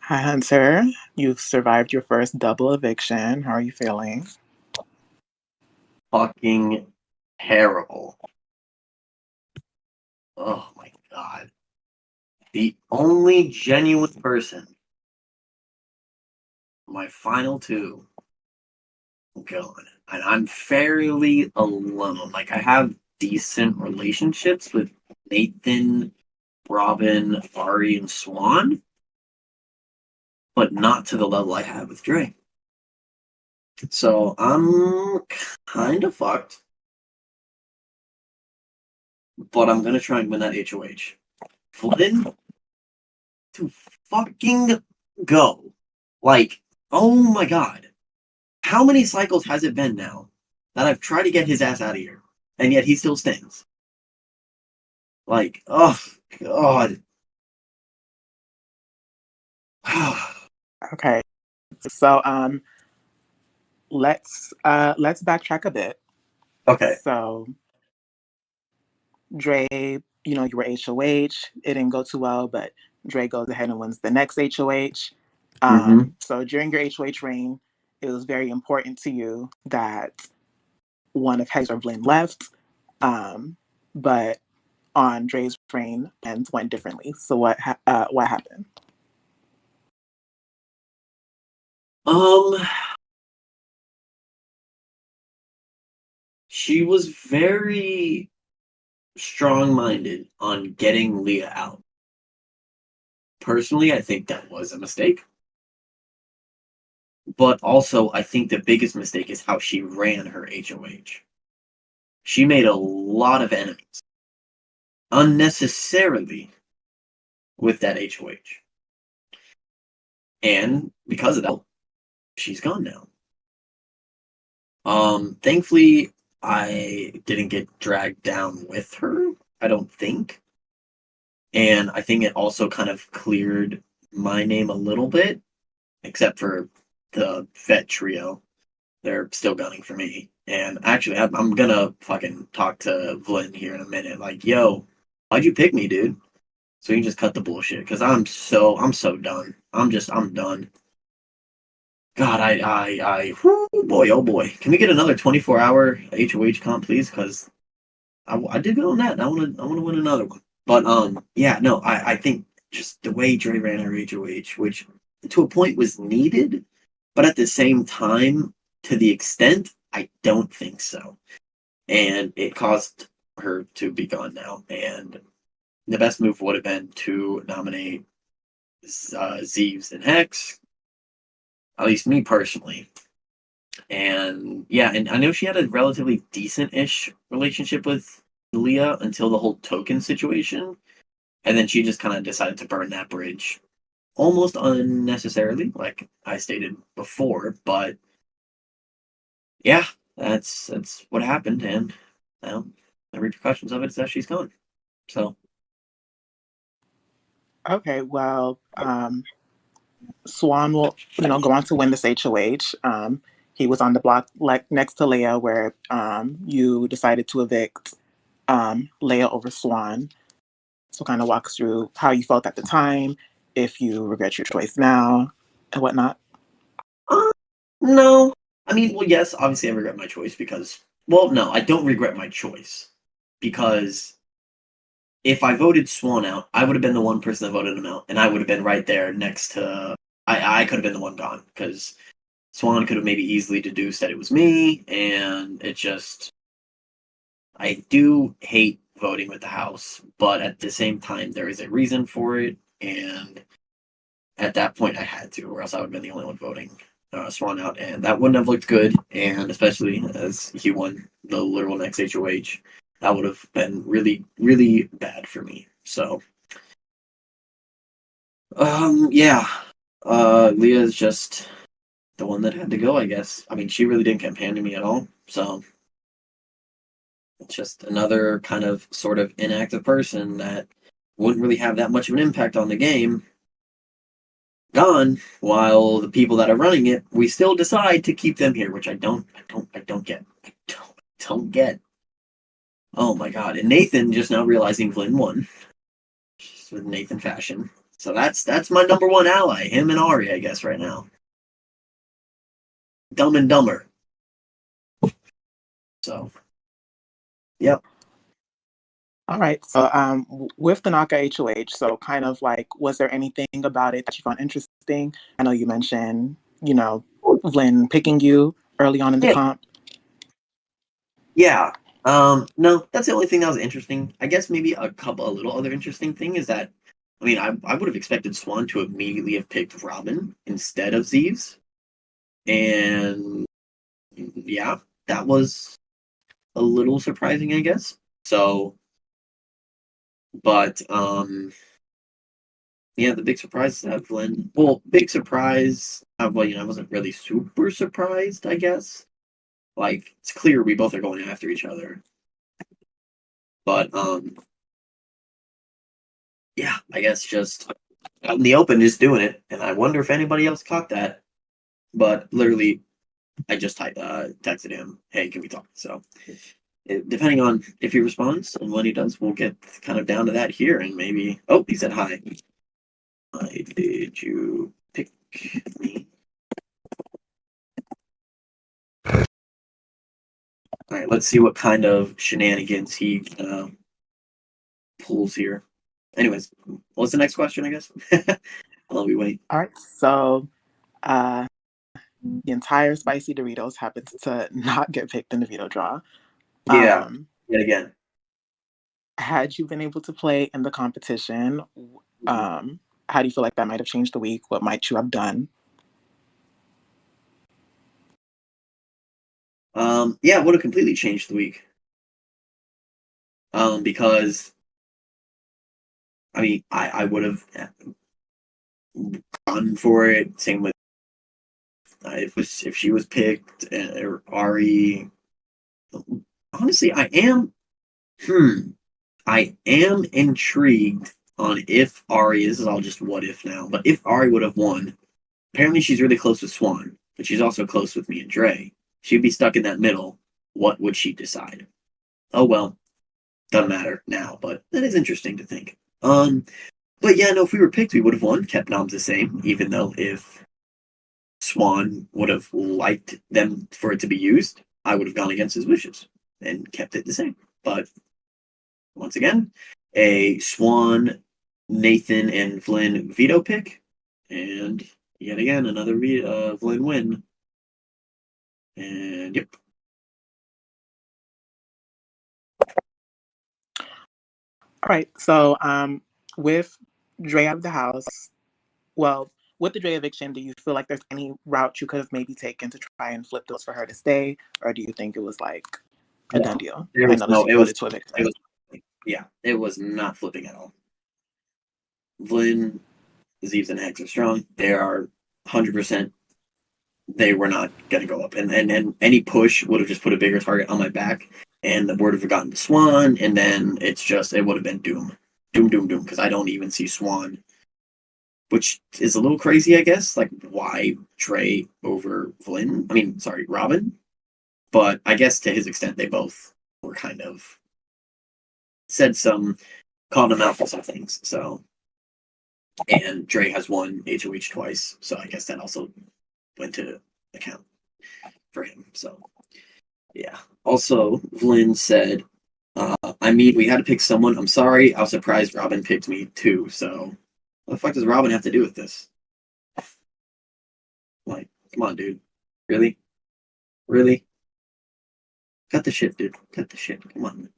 Hi, Hunter. You've survived your first double eviction. How are you feeling? Fucking terrible. Oh my god. The only genuine person, my final two, gone. And I'm fairly alone. Like, I have decent relationships with Nathan, Robin, Ari, and Swan, but not to the level I have with Drey. So I'm kind of fucked, but I'm gonna try and win that HOH. Flynn to fucking go. Like, oh my god. How many cycles has it been now that I've tried to get his ass out of here, and yet he still stands? Like, oh god. Okay. So let's backtrack a bit. Okay. So Dre, you were HOH. It didn't go too well, but Dre goes ahead and wins the next HOH. Mm-hmm. So during your HOH reign, it was very important to you that one of Hector or Blinn left. But on Dre's reign, plans went differently. So what happened? Um, she was very strong-minded on getting Leah out. Personally, I think that was a mistake. But also, I think the biggest mistake is how she ran her HOH. She made a lot of enemies unnecessarily with that HOH. And because of that, she's gone now. Thankfully, I didn't get dragged down with her, I don't think. And I think it also kind of cleared my name a little bit, except for the vet trio. They're still gunning for me. And actually, I'm gonna fucking talk to Vlin here in a minute. Like, yo, why'd you pick me, dude? So you can just cut the bullshit, because I'm so done. I'm done. God, whoo, boy, oh boy. Can we get another 24-hour HOH comp, please? Because I did good on that. I wanna win another one. But yeah, no, I think just the way Dre ran her HOH, which to a point was needed, but at the same time, to the extent, I don't think so. And it caused her to be gone now. And the best move would have been to nominate Zeeves and Hex, at least me personally. And yeah, and I know she had a relatively decent-ish relationship with Leah until the whole token situation, and then she just kind of decided to burn that bridge almost unnecessarily, like I stated before. But yeah, that's what happened, and well, the repercussions of it is that she's gone. So Okay, well, Swan will, go on to win this HOH. He was on the block like next to Leia, where you decided to evict Leia over Swan. So, kind of walk us through how you felt at the time, if you regret your choice now, and whatnot. uh, no, I mean, well, yes, obviously I regret my choice because, well, no, I don't regret my choice because if I voted Swan out, I would have been the one person that voted him out, and I would have been right there next to. I could have been the one gone because Swan could have maybe easily deduced that it was me, and it just. I do hate voting with the House, but at the same time, there is a reason for it, and at that point, I had to, or else I would have been the only one voting Swan out, and that wouldn't have looked good, and especially as he won the literal next HOH, that would have been really, really bad for me. So, yeah, Leah is just the one that had to go, I guess. I mean, she really didn't campaign to me at all, so it's just another kind of sort of inactive person that wouldn't really have that much of an impact on the game gone, while the people that are running it, we still decide to keep them here, which I don't get. I don't get. Oh my god! And Nathan just now realizing Flynn won, just with Nathan fashion. So that's my number one ally, him and Ari, I guess, right now. Dumb and Dumber. So, yep. All right. So, with the Naka HOH, so kind of like, was there anything about it that you found interesting? I know you mentioned, Lynn picking you early on in the Yeah. comp. Yeah. No, that's the only thing that was interesting. I guess maybe a little other interesting thing is that, I mean, I would have expected Swan to immediately have picked Robin instead of Zeeves. And yeah, that was a little surprising, I guess. So, but yeah, the big surprise is that Glenn. Well, big surprise. Well, I wasn't really super surprised. I guess like it's clear we both are going after each other. But yeah, I guess just out in the open, just doing it. And I wonder if anybody else caught that. But literally, I just texted him, "Hey, can we talk?" So depending on if he responds and when he does, we'll get kind of down to that here, and maybe. Oh, he said hi. Why did you pick me? All right, let's see what kind of shenanigans he pulls here. Anyways, what's the next question? I guess. While we wait. All right. So, uh, the entire spicy Doritos happens to not get picked in the veto draw. Yeah, yet again. Had you been able to play in the competition, how do you feel like that might have changed the week? What might you have done? Yeah, it would have completely changed the week. Because I mean, I would have gone for it. Same with if she was picked or Ari. Honestly, I am intrigued on if Ari. This is all just what if now, but if Ari would have won, apparently she's really close with Swan, but she's also close with me and Drey. She'd be stuck in that middle. What would she decide? Oh well, doesn't matter now, but that is interesting to think. But yeah, no, if we were picked, we would have won, kept noms the same, even though if Swan would have liked them for it to be used, I would have gone against his wishes and kept it the same. But once again, a Swan, Nathan, and Flynn veto pick, and yet again another Flynn win. And yep. All right. So, with Drey out of the house, well, with the Drey eviction, do you feel like there's any route you could have maybe taken to try and flip those for her to stay, or do you think it was like a done deal? There I was noticed no. you voted to evict her. It was. Yeah, it was not flipping at all. Flynn, Zeeves, and Hex are strong. They are 100%. They were not going to go up, and any push would have just put a bigger target on my back, and the word would have gotten to Swan, and then it would have been doom, doom, doom, doom, because I don't even see Swan, which is a little crazy, I guess. Like, why Drey over Flynn? I mean, sorry, Robin. But I guess to his extent, they both were kind of called him out for some things. So, and Drey has won HOH twice, so I guess that also went to account for him. So, yeah. Also, Vlyn said, I mean, we had to pick someone. I'm sorry. I was surprised Robin picked me too. So, what the fuck does Robin have to do with this? Like, come on, dude. Really? Really? Cut the shit, dude. Cut the shit. Come on.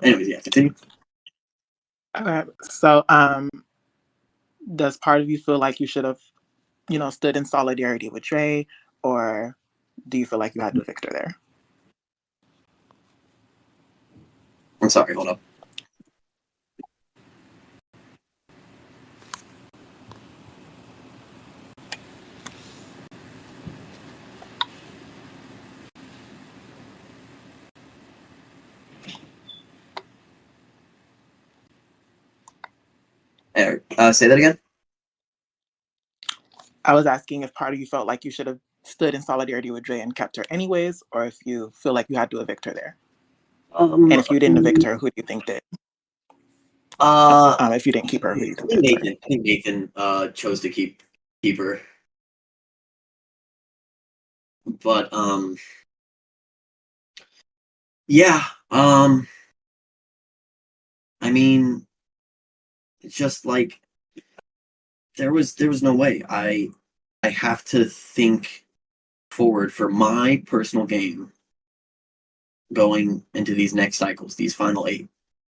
Anyways, yeah, continue. So, does part of you feel like you should have, stood in solidarity with Drey, or do you feel like you had to evict her there? I'm sorry, hold up. Say that again. I was asking if part of you felt like you should have stood in solidarity with Drey and kept her anyways, or if you feel like you had to evict her there. And if you didn't evict her, who do you think did? If you didn't keep her, who do you I think think did? Nathan. Sorry. I think Nathan chose to keep her, but yeah. I mean, it's just like there was no way. I have to think forward for my personal game going into these next cycles, these final 8.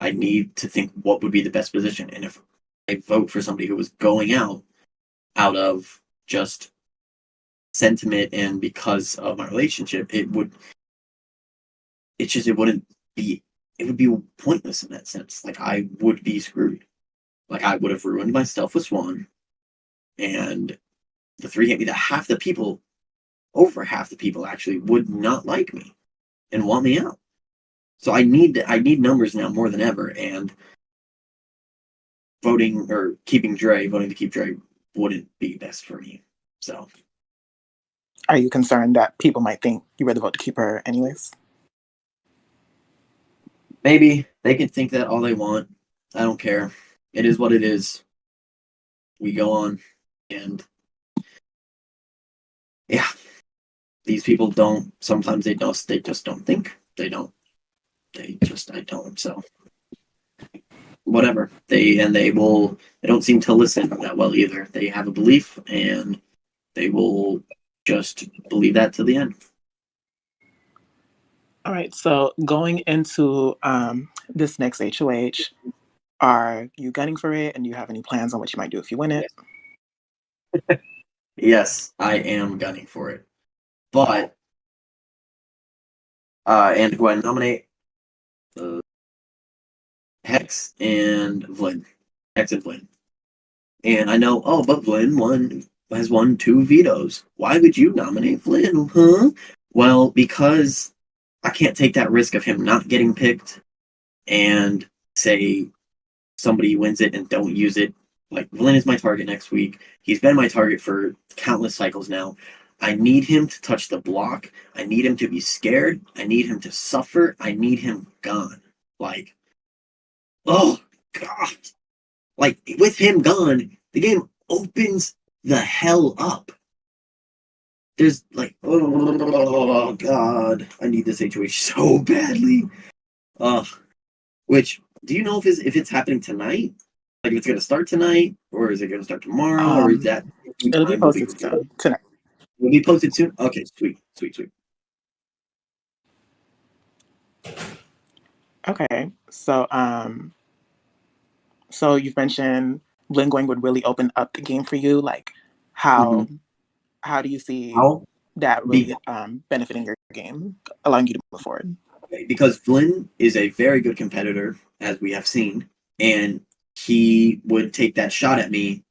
I need to think what would be the best position, and if I vote for somebody who was going out of just sentiment and because of my relationship, it wouldn't be it would be pointless in that sense. Like I would be screwed. Like I would have ruined myself with Swan, and the 3 hit me that over half the people actually would not like me and want me out. So I need numbers now more than ever, and voting to keep Drey wouldn't be best for me. So Are you concerned that people might think you were the vote to keep her anyways? maybe they can think that all they want. I don't care. It is what it is. We go on, and yeah, these people don't. Sometimes they don't. They just don't think. They don't. I don't. So whatever. They don't seem to listen that well either. They have a belief and they will just believe that to the end. All right. So going into this next HOH, are you gunning for it, and do you have any plans on what you might do if you win it? Yes, I am gunning for it. But and who I nominate uh, Hex and Vlin. Hex and Vlin. And I know, oh, but Vlin has won 2 vetoes. Why would you nominate Vlin, huh? Well, because I can't take that risk of him not getting picked and say somebody wins it and don't use it. Like Vlin is my target next week. He's been my target for countless cycles now. I need him to touch the block. I need him to be scared. I need him to suffer. I need him gone. Like, oh God. Like with him gone, the game opens the hell up. There's like, oh God, I need this situation so badly. Which do you know if it's happening tonight? Like if it's gonna start tonight, or is it gonna start tomorrow, or is that It'll be time will be posted revealed? soon tonight. Will be posted soon. Okay, sweet, sweet, sweet. Okay. So you've mentioned Bling Going would really open up the game for you. Like, Mm-hmm. how do you see I'll that be really benefiting your game, allowing you to move forward? because Flynn is a very good competitor, as we have seen, and he would take that shot at me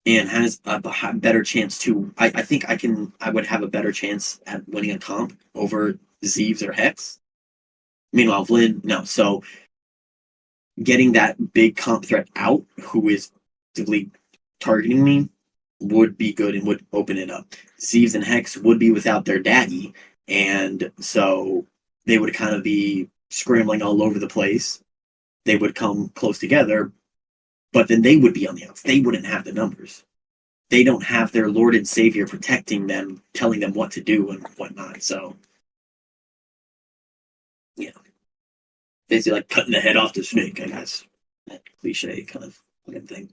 and has a better chance to. I think I would have a better chance at winning a comp over Zeeves or Hex. Meanwhile, Flynn, no. So getting that big comp threat out, who is actively targeting me, would be good and would open it up. Zeeves and Hex would be without their daddy, and so they would kind of be scrambling all over the place. They would come close together, but then they would be on the outs. They wouldn't have the numbers. They don't have their Lord and Savior protecting them, telling them what to do and whatnot. So, yeah, basically like cutting the head off the snake, I guess. That cliche kind of fucking thing.